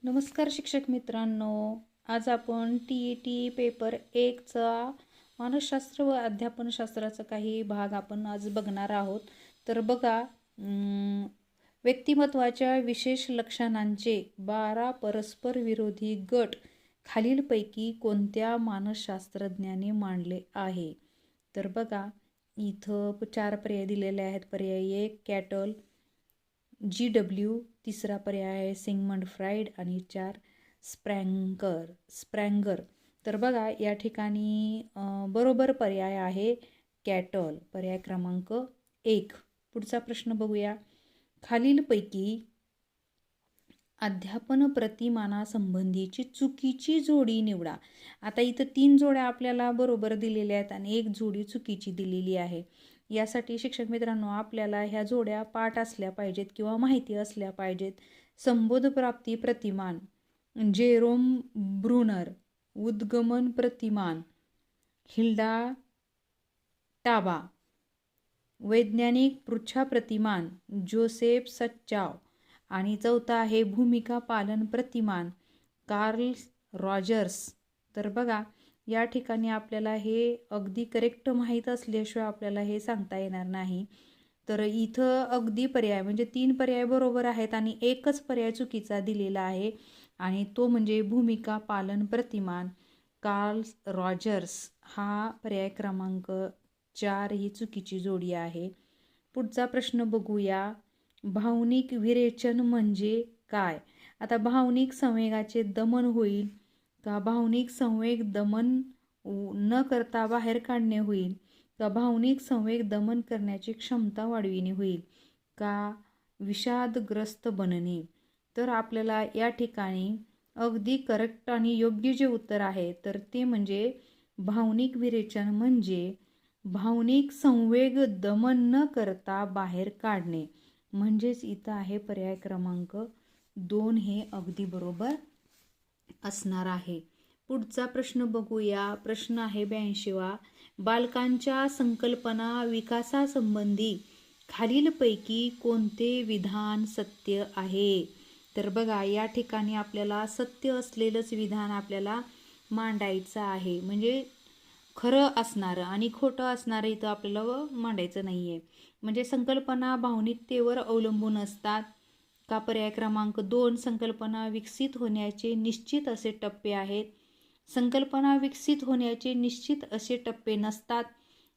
नमस्कार शिक्षक मित्रांनो, आज आपण TET पेपर 1चा मानसशास्त्र व अध्यापनशास्त्राचा काही भाग आपण आज बघणार आहोत. तर बघा, व्यक्तिमत्वाच्या विशेष लक्षणांचे 12 परस्पर विरोधी गट खालीलपैकी कोणत्या मानसशास्त्रज्ञाने मांडले आहे? तर बघा, इथं 4 पर्याय दिलेले आहेत. पर्याय 1 कॅटल, GW, तिसरा पर्याय आहे सिगमंड फ्राईड आणि 4 स्प्रँगर. तर बघा, या ठिकाणी बरोबर पर्याय आहे कॅटल, पर्याय क्रमांक 1. पुढचा प्रश्न बघूया. खालीलपैकी अध्यापन प्रतिमानासंबंधीची चुकीची जोडी निवडा. आता इथं 3 जोड्या आपल्याला बरोबर दिलेल्या आहेत आणि 1 जोडी चुकीची दिलेली आहे. यासाठी शिक्षक मित्रांनो, आपल्याला ह्या जोड्या पाठ असल्या पाहिजेत किंवा माहिती असल्या पाहिजेत. संबोधप्राप्ती प्रतिमान जेरोम ब्रुनर, उद्गमन प्रतिमान हिल्डा टाबा, वैज्ञानिक पृच्छा प्रतिमान जोसेफ सच्चाव आणि चौथा आहे भूमिका पालन प्रतिमान कार्ल रॉजर्स. तर बघा, या ठिकाणी आपल्याला हे अगदी करेक्ट माहीत असल्याशिवाय आपल्याला हे सांगता येणार नाही. तर इथं अगदी पर्याय म्हणजे 3 पर्याय बरोबर आहेत आणि एकच पर्याय चुकीचा दिलेला आहे आणि तो म्हणजे भूमिका पालन प्रतिमान कार्ल रॉजर्स. हा पर्याय क्रमांक 4 ही चुकीची जोडी आहे. पुढचा प्रश्न बघूया. भावनिक विरेचन म्हणजे काय? आता भावनिक संवेगाचे दमन होईल का भावनिक संवेग दमन न करता बाहेर काढणे होईल का भावनिक संवेग दमन करण्याची क्षमता वाढविणे होईल का विषादग्रस्त बनणे? तर आपल्याला या ठिकाणी अगदी करेक्ट आणि योग्य जे उत्तर आहे तर ते म्हणजे भावनिक विरेचन म्हणजे भावनिक संवेग दमन न करता बाहेर काढणे. म्हणजेच इथं आहे पर्याय क्रमांक 2 हे अगदी बरोबर असणार आहे. पुढचा प्रश्न बघूया. प्रश्न आहे 82वा. बालकांच्या संकल्पना विकासासंबंधी खालीलपैकी कोणते विधान सत्य आहे? तर बघा, या ठिकाणी आपल्याला सत्य असलेलंच विधान आपल्याला मांडायचं आहे. म्हणजे खरं असणारं आणि खोटं असणारं इथं आपल्याला मांडायचं नाही आहे. म्हणजे संकल्पना भावनिकतेवर अवलंबून असतात का? पर्याय क्रमांक 2 संकल्पना विकसित होण्याचे निश्चित असे टप्पे आहेत. संकल्पना विकसित होण्याचे निश्चित असे टप्पे नसतात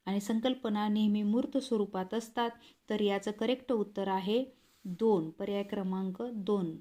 आणि संकल्पना नेहमी मूर्त स्वरूपात असतात. तर याचं करेक्ट उत्तर आहे 2, पर्याय क्रमांक 2.